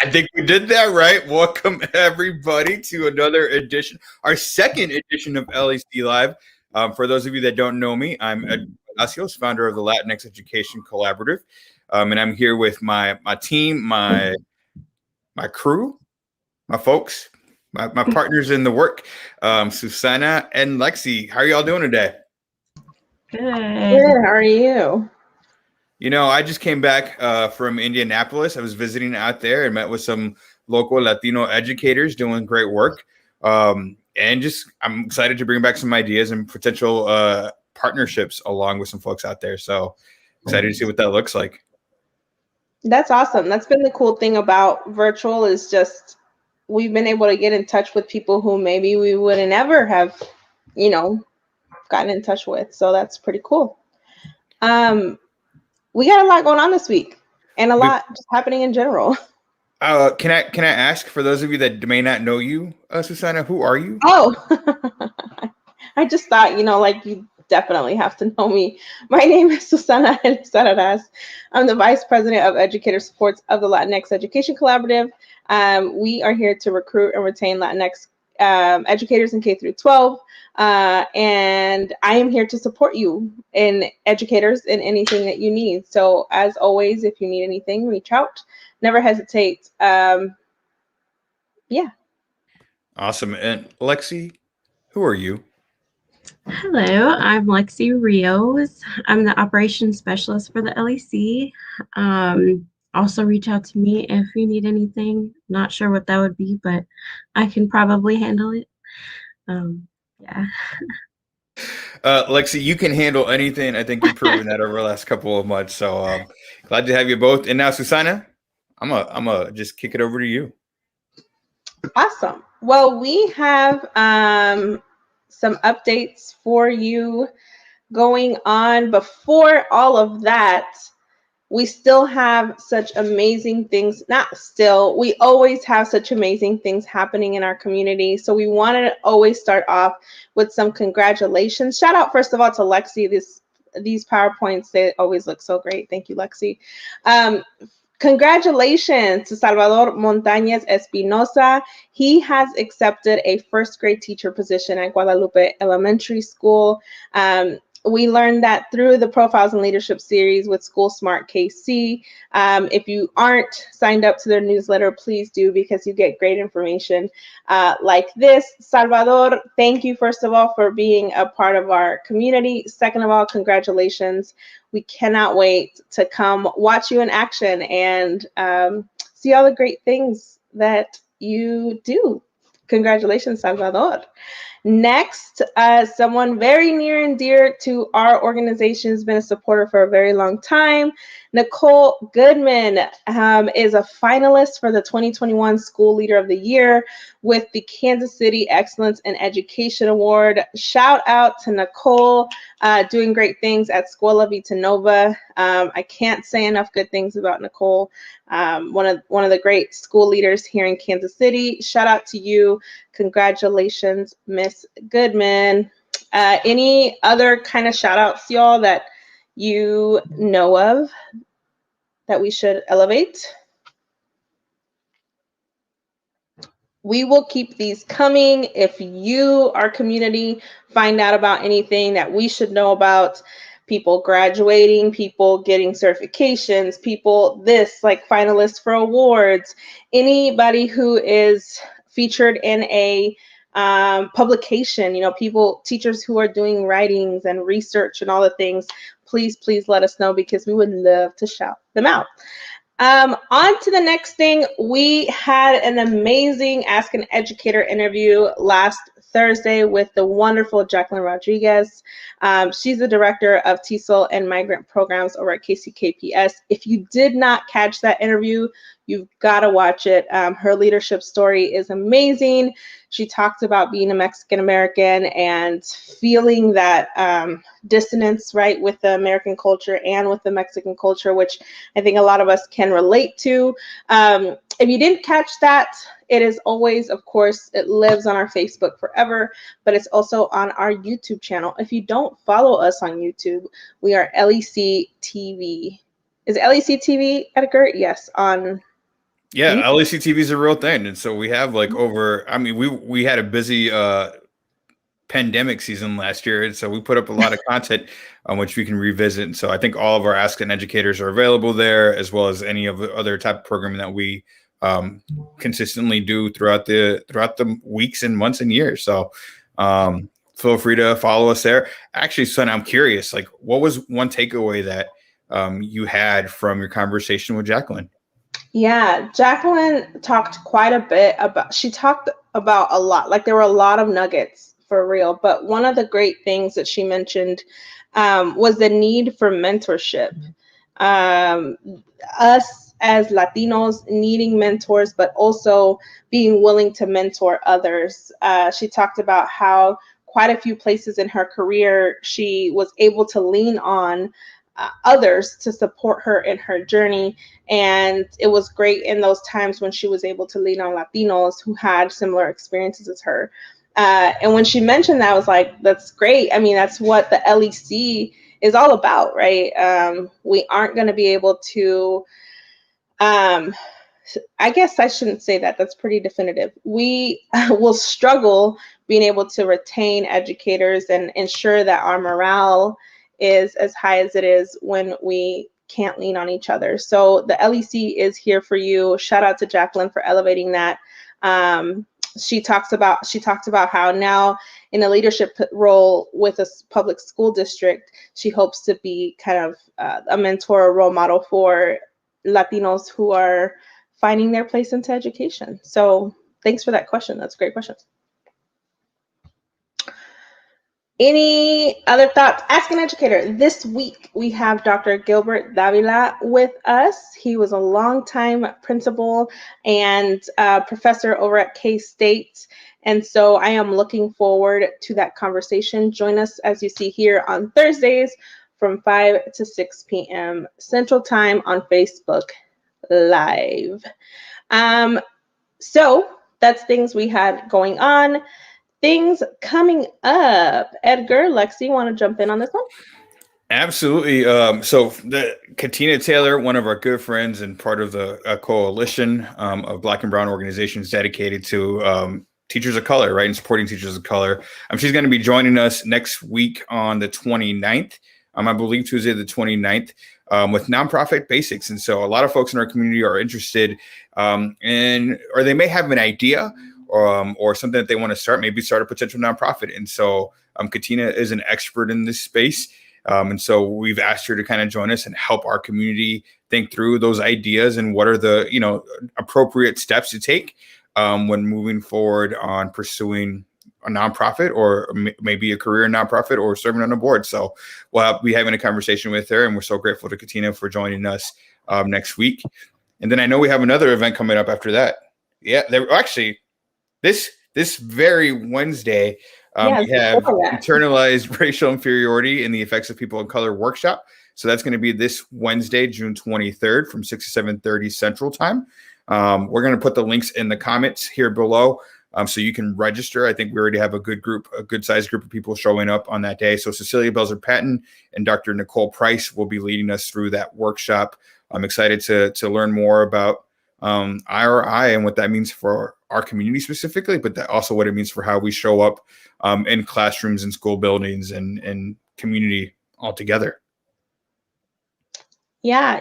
I think we did that right. Welcome everybody to another edition, our second edition of LEC Live. For those of you that don't know me, I'm Ed Palacios, founder of the Latinx Education Collaborative, and I'm here with my team, my crew, my folks, my partners in the work, Susana and Lexi. How are y'all doing today? Good. How are you? You know, I just came back from Indianapolis. I was visiting out there and met with some local Latino educators doing great work. And just I'm excited to bring back some ideas and potential partnerships along with some folks out there. So excited to see what that looks like. That's awesome. That's been the cool thing about virtual is just we've been able to get in touch with people who maybe we would have never have, gotten in touch with. So that's pretty cool. We got a lot going on this week and a lot just happening in general. Can I ask, for those of you that may not know you, Susana, who are you? Oh, I just thought, you definitely have to know me. My name is Susana Elizarraz. I'm the Vice President of Educator Supports of the Latinx Education Collaborative. We are here to recruit and retain Latinx educators in K through 12. And I am here to support you in educators in anything that you need. So as always, if you need anything, reach out. Never hesitate. Yeah. Awesome. And Lexi, who are you? Hello, I'm Lexi Rios. I'm the operations specialist for the LEC. Also reach out to me if you need anything. Not sure what that would be, but I can probably handle it. Yeah. Lexi, you can handle anything. I think you've proven that over the last couple of months. So glad to have you both. And now, Susana, I'm a just kick it over to you. Awesome. Well, we have some updates for you going on. Before all of that, we still have such amazing things. We always have such amazing things happening in our community. So we wanted to always start off with some congratulations. Shout out, first of all, to Lexi. These PowerPoints, they always look so great. Thank you, Lexi. Congratulations to Salvador Montañez Espinosa. He has accepted a first grade teacher position at Guadalupe Elementary School. We learned that through the Profiles in Leadership series with School Smart KC. If you aren't signed up to their newsletter, please do, because you get great information like this. Salvador, thank you, first of all, for being a part of our community. Second of all, congratulations. We cannot wait to come watch you in action and see all the great things that you do. Congratulations, Salvador. Next, someone very near and dear to our organization, has been a supporter for a very long time. Nicole Goodman is a finalist for the 2021 School Leader of the Year with the Kansas City Excellence in Education Award. Shout out to Nicole, doing great things at Scuola Vita Nova. I can't say enough good things about Nicole. One of the great school leaders here in Kansas City. Shout out to you. Congratulations, Miss Goodman. Any other kind of shout outs, y'all, that you know of that we should elevate? We will keep these coming. If you, our community, find out about anything that we should know about, people graduating, people getting certifications, people like finalists for awards, anybody who is featured in a publication, teachers who are doing writings and research and all the things, please let us know, because we would love to shout them out. On to the next thing. We had an amazing Ask an Educator interview last Thursday with the wonderful Jacqueline Rodriguez. She's the director of TESOL and migrant programs over at KCKPS. If you did not catch that interview, you've got to watch it. Her leadership story is amazing. She talked about being a Mexican American and feeling that dissonance, right, with the American culture and with the Mexican culture, which I think a lot of us can relate to. If you didn't catch that, it is always, of course, it lives on our Facebook forever, but it's also on our YouTube channel. If you don't follow us on YouTube, we are LEC TV. Is it LEC TV, Edgar? Yes, on Yeah, LEC TV is a real thing, and so we have like over. I mean, we had a busy pandemic season last year, and so we put up a lot of content on which we can revisit. And so I think all of our Ask an Educators are available there, as well as any of the other type of programming that we consistently do throughout the weeks and months and years. So feel free to follow us there. Actually, son, I'm curious, like, what was one takeaway that you had from your conversation with Jacqueline? Yeah, Jacqueline talked quite a bit about, she talked about a lot, like there were a lot of nuggets for real. But one of the great things that she mentioned was the need for mentorship. Us as Latinos needing mentors, but also being willing to mentor others. She talked about how quite a few places in her career she was able to lean on others to support her in her journey. And it was great in those times when she was able to lean on Latinos who had similar experiences as her. And when she mentioned that, I was like, that's great. I mean, that's what the LEC is all about, right? We aren't going to be able to, I guess I shouldn't say that. That's pretty definitive. We will struggle being able to retain educators and ensure that our morale is as high as it is when we can't lean on each other. So the LEC is here for you. Shout out to Jacqueline for elevating that. She talked about how now in a leadership role with a public school district, she hopes to be kind of a mentor or role model for Latinos who are finding their place into education. So thanks for that question. That's a great question. Any other thoughts? Ask an Educator. This week, we have Dr. Gilbert Davila with us. He was a longtime principal and professor over at K-State. And so I am looking forward to that conversation. Join us, as you see here, on Thursdays from 5 to 6 p.m. Central Time on Facebook Live. So that's things we had going on. Things coming up. Edgar, Lexi, want to jump in on this one? Absolutely. So the Katina Taylor, one of our good friends and part of the coalition of Black and Brown organizations dedicated to teachers of color, right, and supporting teachers of color. She's going to be joining us next week on the 29th. I believe Tuesday the 29th with Nonprofit Basics. And so a lot of folks in our community are interested or they may have an idea or something that they want to start, maybe start a potential nonprofit. And so Katina is an expert in this space. And so we've asked her to kind of join us and help our community think through those ideas and what are the, appropriate steps to take when moving forward on pursuing a nonprofit or maybe a career in nonprofit or serving on a board. So we'll be having a conversation with her, and we're so grateful to Katina for joining us next week. And then I know we have another event coming up after that. Yeah, actually, this very Wednesday, we have Internalized Racial Inferiority and the Effects of People of Color workshop. So that's going to be this Wednesday, June 23rd from 6 to 7:30 Central Time. We're going to put the links in the comments here below so you can register. I think we already have a good sized group of people showing up on that day. So Cecilia Belzer-Patton and Dr. Nicole Price will be leading us through that workshop. I'm excited to learn more about IRI and what that means for our community specifically, but that also what it means for how we show up in classrooms and school buildings and community altogether. Yeah,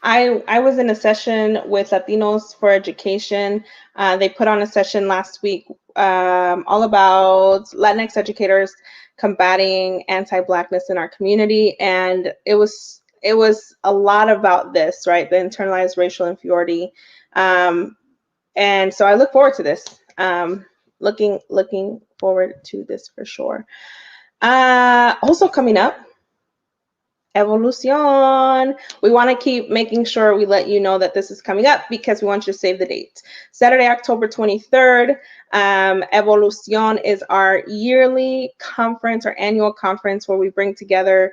I was in a session with Latinos for Education. They put on a session last week all about Latinx educators combating anti-Blackness in our community, and it was a lot about this, right? The internalized racial inferiority. And so I look forward to this. Looking forward to this for sure. Also coming up, Evolucion. We want to keep making sure we let you know that this is coming up because we want you to save the date. Saturday, October 23rd, Evolucion is our yearly conference, our annual conference where we bring together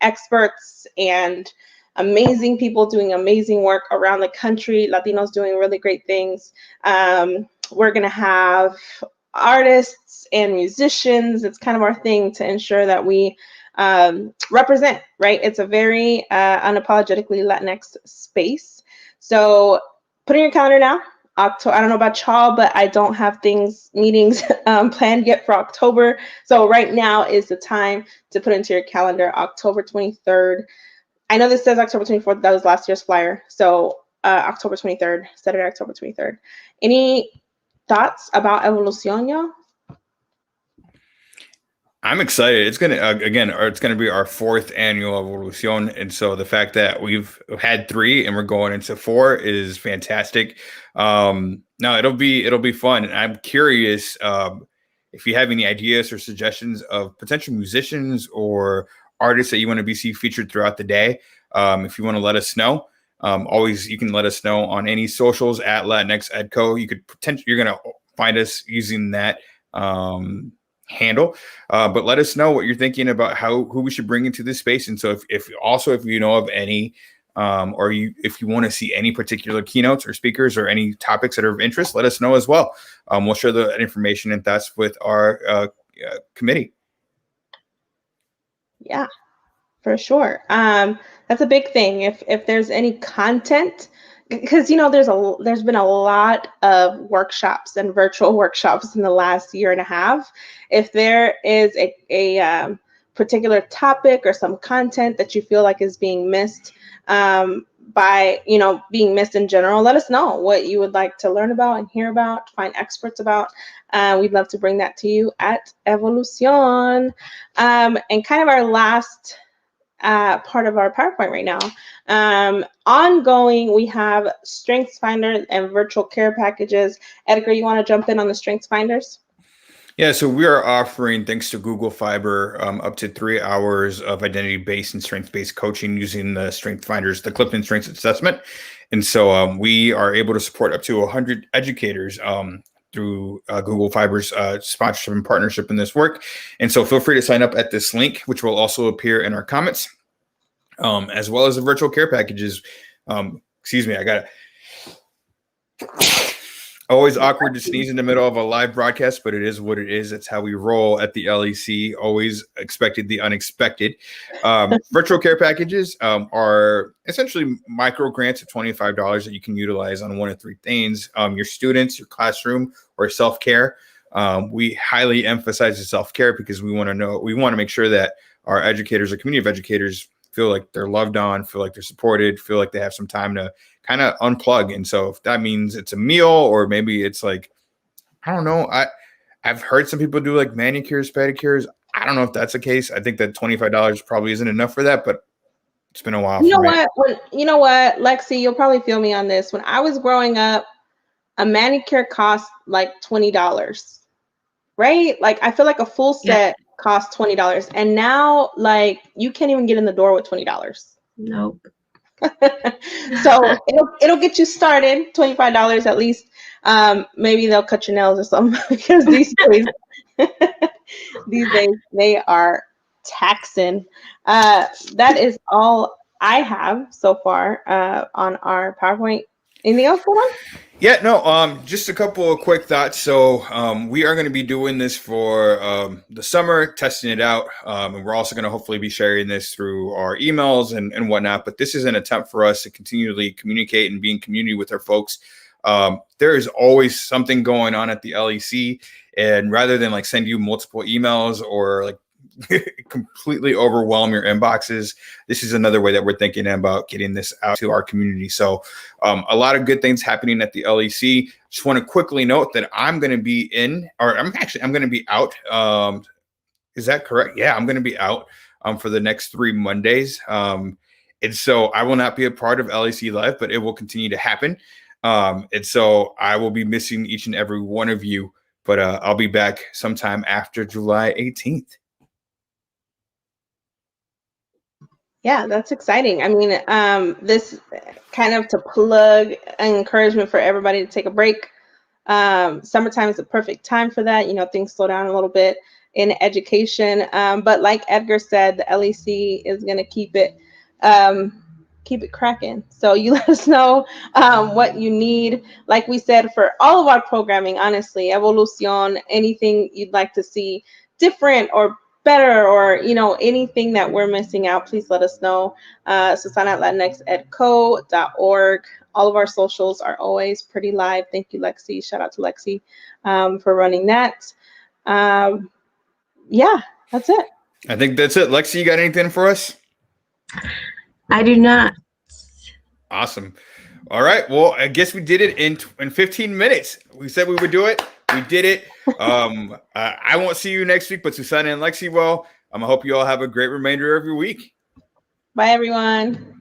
experts and amazing people doing amazing work around the country, Latinos doing really great things. We're going to have artists and musicians. It's kind of our thing to ensure that we represent, right? It's a very unapologetically Latinx space. So put in your calendar now. October, I don't know about y'all, but I don't have meetings planned yet for October. So right now is the time to put into your calendar October 23rd. I know this says October 24th. That was last year's flyer. So October 23rd, Saturday, October 23rd. Any thoughts about Evolucion, y'all? I'm excited. It's gonna be our fourth annual Evolucion, and so the fact that we've had three and we're going into four is fantastic. No, it'll be fun, and I'm curious if you have any ideas or suggestions of potential musicians or artists that you want to see featured throughout the day. If you want to let us know, always you can let us know on any socials at Latinx Edco. You're gonna find us using that. Handle, but let us know what you're thinking about who we should bring into this space. And so if you know of any if you want to see any particular keynotes or speakers or any topics that are of interest, let us know as well. We'll share the information and thoughts with our committee. Yeah, for sure. That's a big thing. If there's any content, because there's been a lot of workshops and virtual workshops in the last year and a half. If there is a particular topic or some content that you feel like is being missed by being missed in general, let us know what you would like to learn about and hear about, find experts about. We'd love to bring that to you at Evolucion. And kind of our last part of our PowerPoint right now. Ongoing, we have Strengthsfinder and virtual care packages. Edgar, you want to jump in on the Strengthsfinders? Yeah, so we are offering, thanks to Google Fiber, up to 3 hours of identity-based and strength-based coaching using the Strengthsfinders, the Clifton Strengths Assessment. And so we are able to support up to 100 educators through Google Fiber's sponsorship and partnership in this work. And so feel free to sign up at this link, which will also appear in our comments, as well as the virtual care packages. Excuse me, I got it. Always awkward to sneeze in the middle of a live broadcast, but it is what it is. That's how we roll at the LEC. Always expected the unexpected. Virtual care packages are essentially micro grants of $25 that you can utilize on one of three things: your students, your classroom, or self-care. We highly emphasize the self-care because we want to make sure that our educators, our community of educators, feel like they're loved on, feel like they're supported, feel like they have some time to kind of unplug. And so if that means it's a meal, or maybe it's like, I don't know, I've heard some people do like manicures, pedicures. I don't know if that's the case. I think that $25 probably isn't enough for that, but it's been a while. You know what, Lexi, you'll probably feel me on this. When I was growing up, a manicure cost like $20, right? Like I feel like a full set costs $20, and now like you can't even get in the door with $20. Nope. So it'll get you started, $25 at least. Maybe they'll cut your nails or something because these days they are taxing. That is all I have so far on our PowerPoint. Anything else going on? Yeah, no, just a couple of quick thoughts. So we are going to be doing this for the summer, testing it out. And we're also going to hopefully be sharing this through our emails and whatnot. But this is an attempt for us to continually communicate and be in community with our folks. There is always something going on at the LEC. And rather than like send you multiple emails or like completely overwhelm your inboxes, this is another way that we're thinking about getting this out to our community. So a lot of good things happening at the LEC. Just want to quickly note that I'm going to be I'm going to be out. Is that correct? Yeah, I'm going to be out for the next 3 Mondays. And so I will not be a part of LEC Live, but it will continue to happen. And so I will be missing each and every one of you, but I'll be back sometime after July 18th. Yeah, that's exciting. I mean, this kind of to plug an encouragement for everybody to take a break. Summertime is the perfect time for that. Things slow down a little bit in education. But like Edgar said, the LEC is going to keep it cracking. So you let us know what you need. Like we said, for all of our programming, honestly, Evolucion, anything you'd like to see different or better, or anything that we're missing out, please let us know. Susana at latinxedco.org. All of our socials are always pretty live. Thank you, Lexi. Shout out to Lexi for running that. Yeah, that's it. I think that's it. Lexi, you got anything for us? I do not. Awesome. All right. Well, I guess we did it in 15 minutes. We said we would do it. We did it. I won't see you next week, but Susana and Lexi will. I hope you all have a great remainder of your week. Bye, everyone.